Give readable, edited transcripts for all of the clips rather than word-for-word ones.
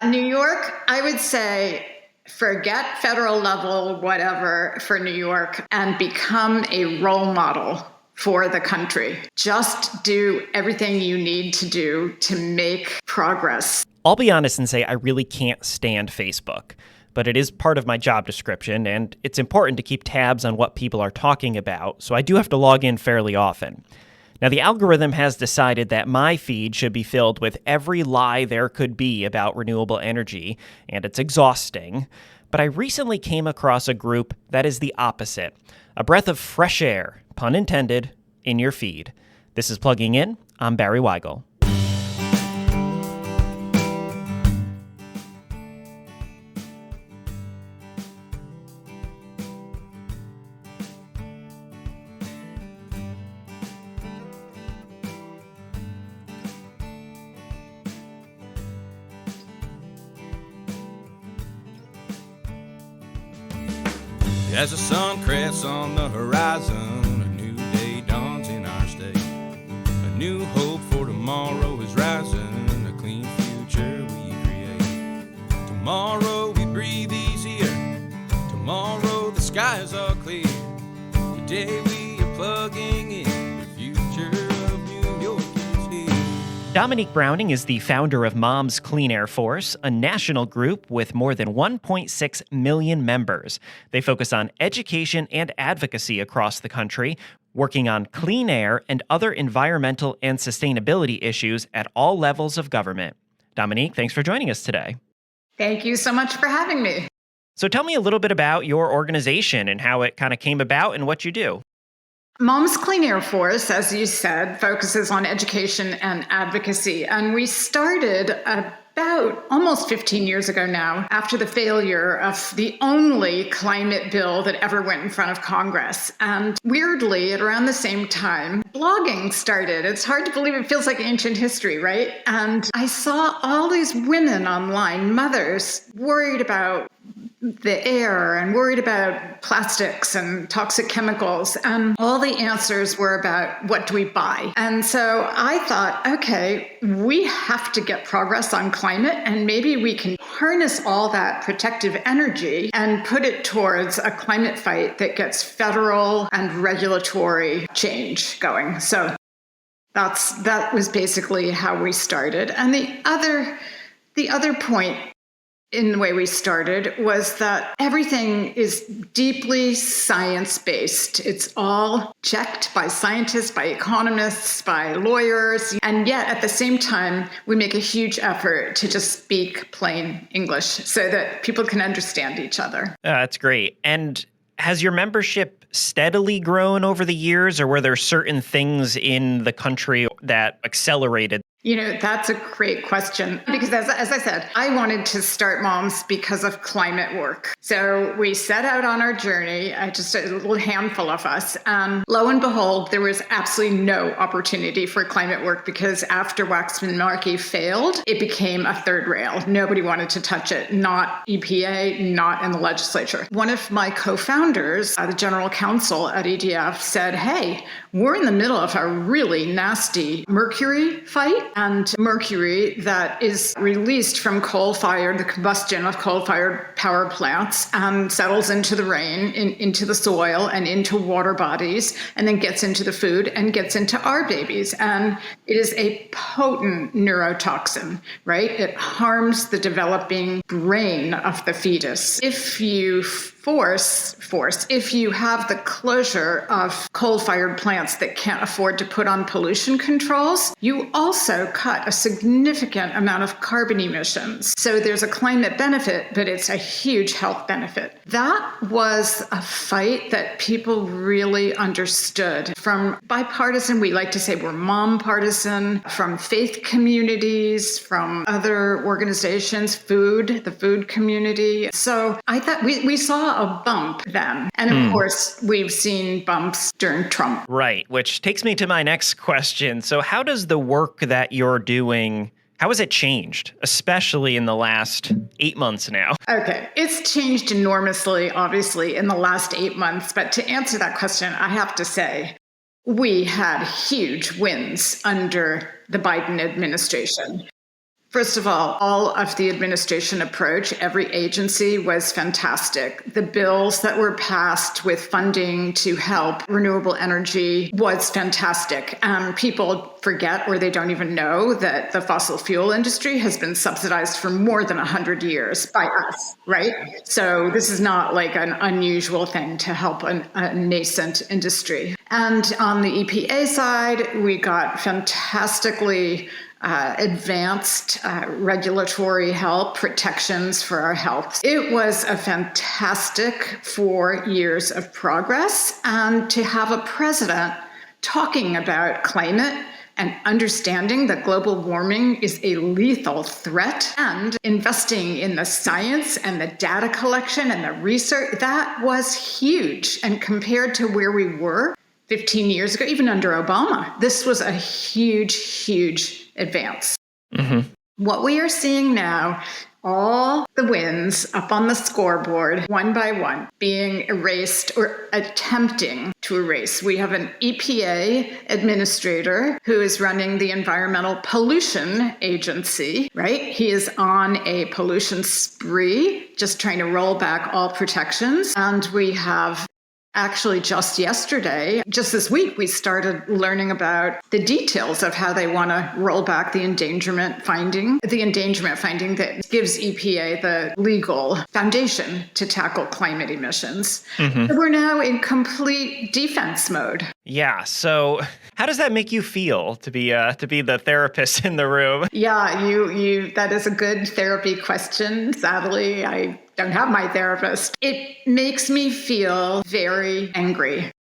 New York, I would say forget federal level, whatever, for New York and become a role model for the country. Just do everything you need to do to make progress. I'll be honest and say I really can't stand Facebook, but it is part of my job description, and it's important to keep tabs on what people are talking about, so I do have to log in fairly often. Now, the algorithm has decided that my feed should be filled with every lie there could be about renewable energy, and it's exhausting. But I recently came across a group that is the opposite. A breath of fresh air, pun intended, in your feed. This is Plugging In. I'm Barry Wygel. As the sun crests on the horizon, a new day dawns in our state. A new hope for tomorrow is rising, a clean future we create. Tomorrow we breathe easier, tomorrow the skies are clear. Today we are plugging in, the future of New York is here. Dominique Browning is the founder of Moms Clean Air Force, a national group with more than 1.6 million members. They focus on education and advocacy across the country, working on clean air and other environmental and sustainability issues at all levels of government. Dominique, thanks for joining us today. Thank you so much for having me. So tell me a little bit about your organization and how it kind of came about and what you do. Moms Clean Air Force, as you said, focuses on education and advocacy. And we started about almost 15 years ago now, after the failure of the only climate bill that ever went in front of Congress. And weirdly, at around the same time, blogging started. It's hard to believe, it feels like ancient history, right? And I saw all these women online, mothers, worried about the air and worried about plastics and toxic chemicals. And all the answers were about what do we buy? And so I thought, okay, we have to get progress on climate, and maybe we can harness all that protective energy and put it towards a climate fight that gets federal and regulatory change going. So that was basically how we started. And the other point in the way we started was that everything is deeply science-based. It's all checked by scientists, by economists, by lawyers. And yet at the same time, we make a huge effort to just speak plain English so that people can understand each other. That's great. And has your membership steadily grown over the years, or were there certain things in the country that accelerated? That's a great question, because as I said, I wanted to start Moms because of climate work. So we set out on our journey, just a little handful of us. Lo and behold, there was absolutely no opportunity for climate work, because after Waxman-Markey failed, it became a third rail. Nobody wanted to touch it, not EPA, not in the legislature. One of my co-founders, the general counsel at EDF, said, hey, we're in the middle of a really nasty mercury fight. And mercury that is released from the combustion of coal-fired power plants, settles into the rain, into the soil, and into water bodies, and then gets into the food and gets into our babies. And it is a potent neurotoxin, right? It harms the developing brain of the fetus. If you if you have the closure of coal-fired plants that can't afford to put on pollution controls, you also cut a significant amount of carbon emissions. So there's a climate benefit, but it's a huge health benefit. That was a fight that people really understood. From bipartisan, we like to say we're mom partisan, from faith communities, from other organizations, the food community. So I thought we saw a bump then. And of course, we've seen bumps during Trump. Right, which takes me to my next question. So how does the work that you're doing, how has it changed, especially in the last 8 months now? Okay, it's changed enormously, obviously, in the last 8 months. But to answer that question, I have to say, we had huge wins under the Biden administration. First of all of the administration approach, every agency was fantastic. The bills that were passed with funding to help renewable energy was fantastic. People forget or they don't even know that the fossil fuel industry has been subsidized for more than 100 years by us, right? So this is not like an unusual thing to help a nascent industry. And on the EPA side, we got fantastically advanced regulatory help, protections for our health. It was a fantastic 4 years of progress, and to have a president talking about climate and understanding that global warming is a lethal threat and investing in the science and the data collection and the research, that was huge. And compared to where we were 15 years ago, even under Obama, this was a huge, huge advance. Mm-hmm. What we are seeing now, all the wins up on the scoreboard, one by one, being erased or attempting to erase. We have an EPA administrator who is running the Environmental Pollution Agency, right? He is on a pollution spree, just trying to roll back all protections. And we have actually just this week, we started learning about the details of how they want to roll back the endangerment finding that gives EPA the legal foundation to tackle climate emissions. Mm-hmm. So we're now in complete defense mode. Yeah. So how does that make you feel to be the therapist in the room? Yeah, you that is a good therapy question. Sadly, I don't have my therapist. It makes me feel very angry.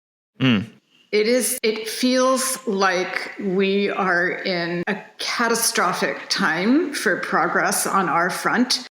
It feels like we are in a catastrophic time for progress on our front.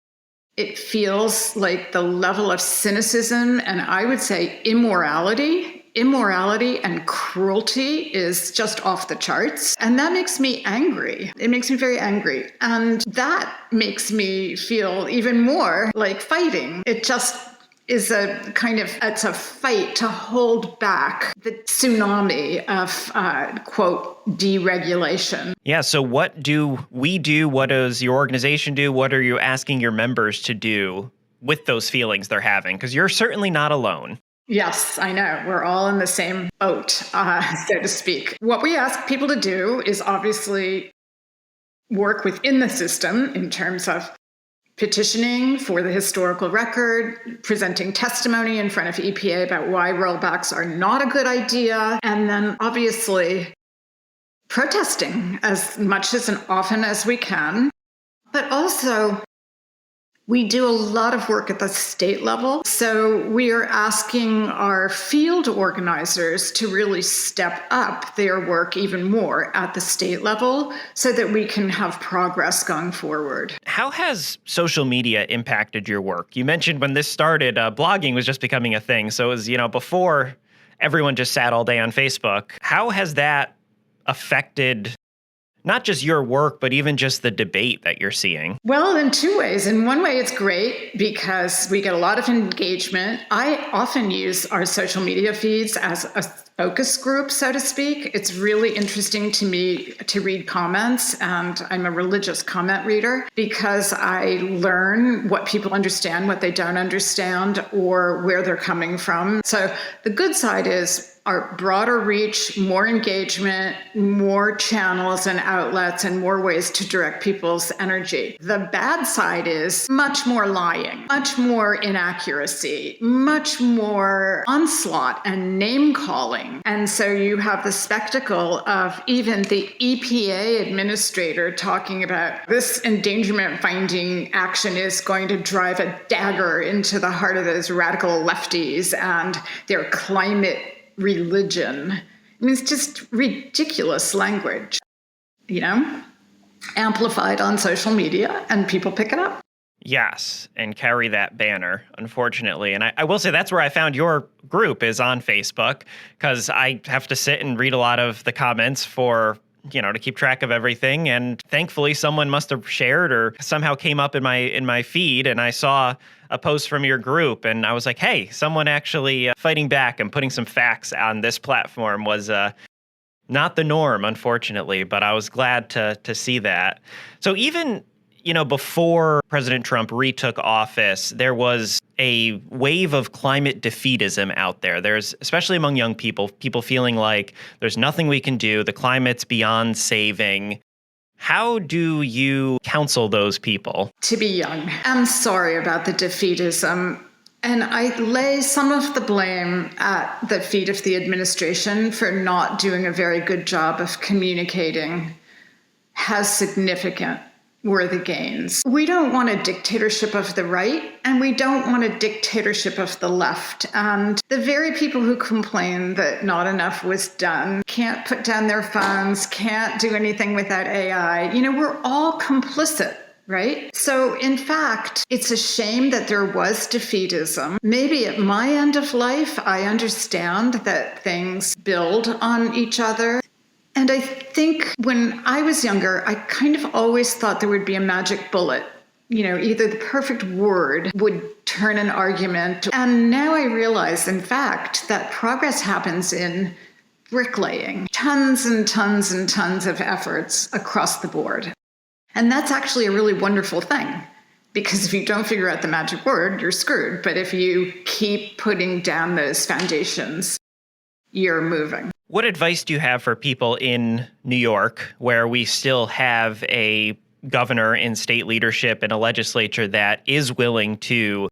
It feels like the level of cynicism and I would say immorality and cruelty is just off the charts. And that makes me angry. It makes me very angry. And that makes me feel even more like fighting. It just is it's a fight to hold back the tsunami of, quote, deregulation. Yeah. So what do we do? What does your organization do? What are you asking your members to do with those feelings they're having? Because you're certainly not alone. Yes, I know. We're all in the same boat, so to speak. What we ask people to do is obviously work within the system in terms of petitioning for the historical record, presenting testimony in front of EPA about why rollbacks are not a good idea, and then obviously protesting as much as and often as we can. But also, we do a lot of work at the state level. So we are asking our field organizers to really step up their work even more at the state level so that we can have progress going forward. How has social media impacted your work? You mentioned when this started, blogging was just becoming a thing. So it was, before everyone just sat all day on Facebook. How has that affected not just your work, but even just the debate that you're seeing? Well, in two ways. In one way, it's great because we get a lot of engagement. I often use our social media feeds as a focus group, so to speak. It's really interesting to me to read comments, and I'm a religious comment reader because I learn what people understand, what they don't understand, or where they're coming from. So the good side is our broader reach, more engagement, more channels and outlets, and more ways to direct people's energy. The bad side is much more lying, much more inaccuracy, much more onslaught and name calling. And so you have the spectacle of even the EPA administrator talking about this endangerment finding action is going to drive a dagger into the heart of those radical lefties and their climate religion. I mean, it's just ridiculous language, amplified on social media, and people pick it up. Yes, and carry that banner, unfortunately. And I will say that's where I found your group is on Facebook, because I have to sit and read a lot of the comments for, to keep track of everything. And thankfully, someone must have shared or somehow came up in my feed, and I saw a post from your group, and I was like, hey, someone actually fighting back and putting some facts on this platform was not the norm, unfortunately, but I was glad to see that. So even Before President Trump retook office, there was a wave of climate defeatism out there. There's, especially among young people feeling like there's nothing we can do. The climate's beyond saving. How do you counsel those people? To be young. I'm sorry about the defeatism. And I lay some of the blame at the feet of the administration for not doing a very good job of communicating how significant were the gains. We don't want a dictatorship of the right, and we don't want a dictatorship of the left. And the very people who complain that not enough was done, can't put down their phones, can't do anything without AI, we're all complicit. Right? So, in fact, it's a shame that there was defeatism. Maybe at my end of life, I understand that things build on each other. And I think when I was younger, I kind of always thought there would be a magic bullet. Either the perfect word would turn an argument. And now I realize, in fact, that progress happens in bricklaying. Tons and tons and tons of efforts across the board. And that's actually a really wonderful thing, because if you don't figure out the magic word, you're screwed. But if you keep putting down those foundations, you're moving. What advice do you have for people in New York, where we still have a governor in state leadership and a legislature that is willing to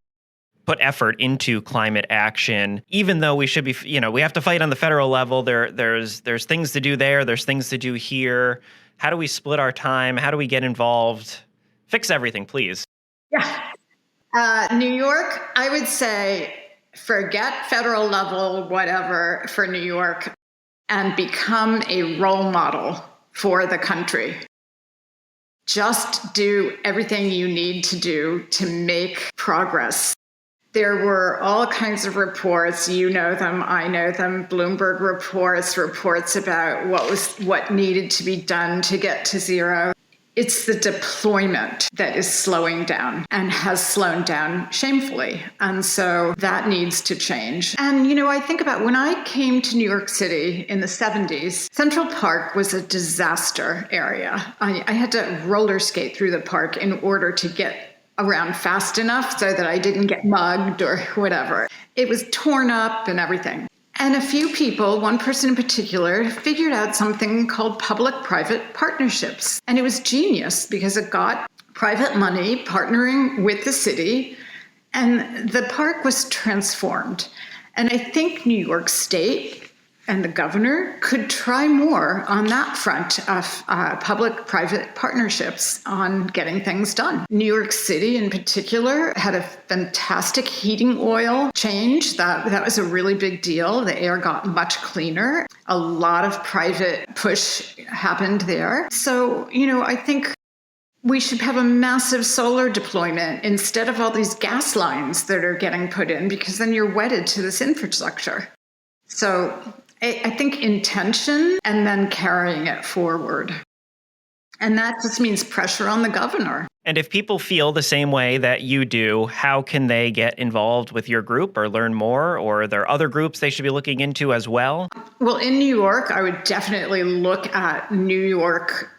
put effort into climate action, even though we should be, we have to fight on the federal level. There's things to do there. There's things to do here. How do we split our time? How do we get involved? Fix everything, please. Yeah. New York, I would say forget federal level, whatever, for New York, and become a role model for the country. Just do everything you need to do to make progress. There were all kinds of reports, you know them, I know them, Bloomberg reports about what needed to be done to get to zero. It's the deployment that is slowing down and has slowed down shamefully. And so that needs to change. And, I think about when I came to New York City in the 70s, Central Park was a disaster area. I had to roller skate through the park in order to get around fast enough so that I didn't get mugged or whatever. It was torn up and everything. And a few people, one person in particular, figured out something called public-private partnerships. And it was genius because it got private money partnering with the city, and the park was transformed. And I think New York State and the governor could try more on that front of public-private partnerships on getting things done. New York City in particular had a fantastic heating oil change. That was a really big deal. The air got much cleaner. A lot of private push happened there. So, I think we should have a massive solar deployment instead of all these gas lines that are getting put in, because then you're wedded to this infrastructure. So I think intention and then carrying it forward. And that just means pressure on the governor. And if people feel the same way that you do, how can they get involved with your group or learn more? Or are there other groups they should be looking into as well? Well, in New York, I would definitely look at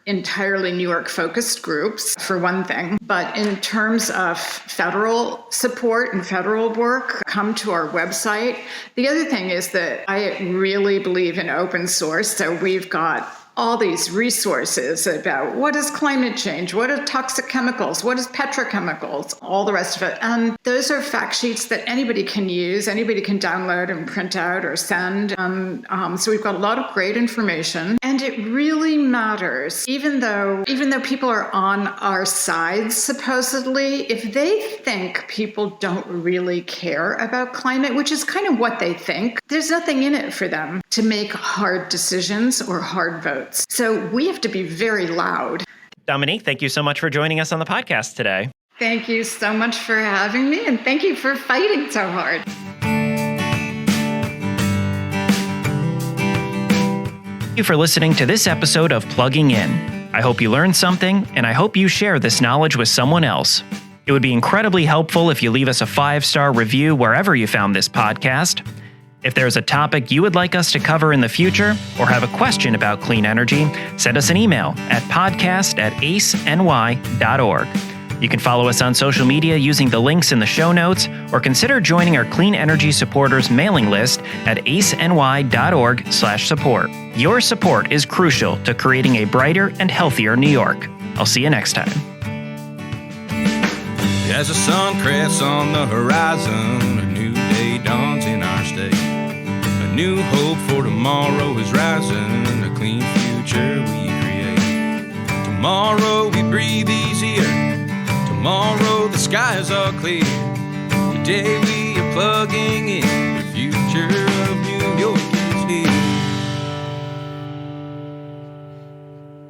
entirely New York focused groups for one thing. But in terms of federal support and federal work, come to our website. The other thing is that I really believe in open source. So we've got all these resources about what is climate change, what are toxic chemicals, what is petrochemicals, all the rest of it. And those are fact sheets that anybody can use, anybody can download and print out or send. So we've got a lot of great information. And it really matters, even though people are on our side, supposedly, if they think people don't really care about climate, which is kind of what they think, there's nothing in it for them to make hard decisions or hard votes. So we have to be very loud. Dominique, thank you so much for joining us on the podcast today. Thank you so much for having me, and thank you for fighting so hard. Thank you for listening to this episode of Plugging In. I hope you learned something, and I hope you share this knowledge with someone else. It would be incredibly helpful if you leave us a 5-star review wherever you found this podcast. If there's a topic you would like us to cover in the future or have a question about clean energy, send us an email at podcast@aceny.org. You can follow us on social media using the links in the show notes, or consider joining our Clean Energy Supporters mailing list at aceny.org/support. Your support is crucial to creating a brighter and healthier New York. I'll see you next time. As the sun crests on the horizon, a new day dawns in our state. A new hope for tomorrow is rising, a clean future we create. Tomorrow we breathe easier. Tomorrow the skies are clear. Today we are plugging in the future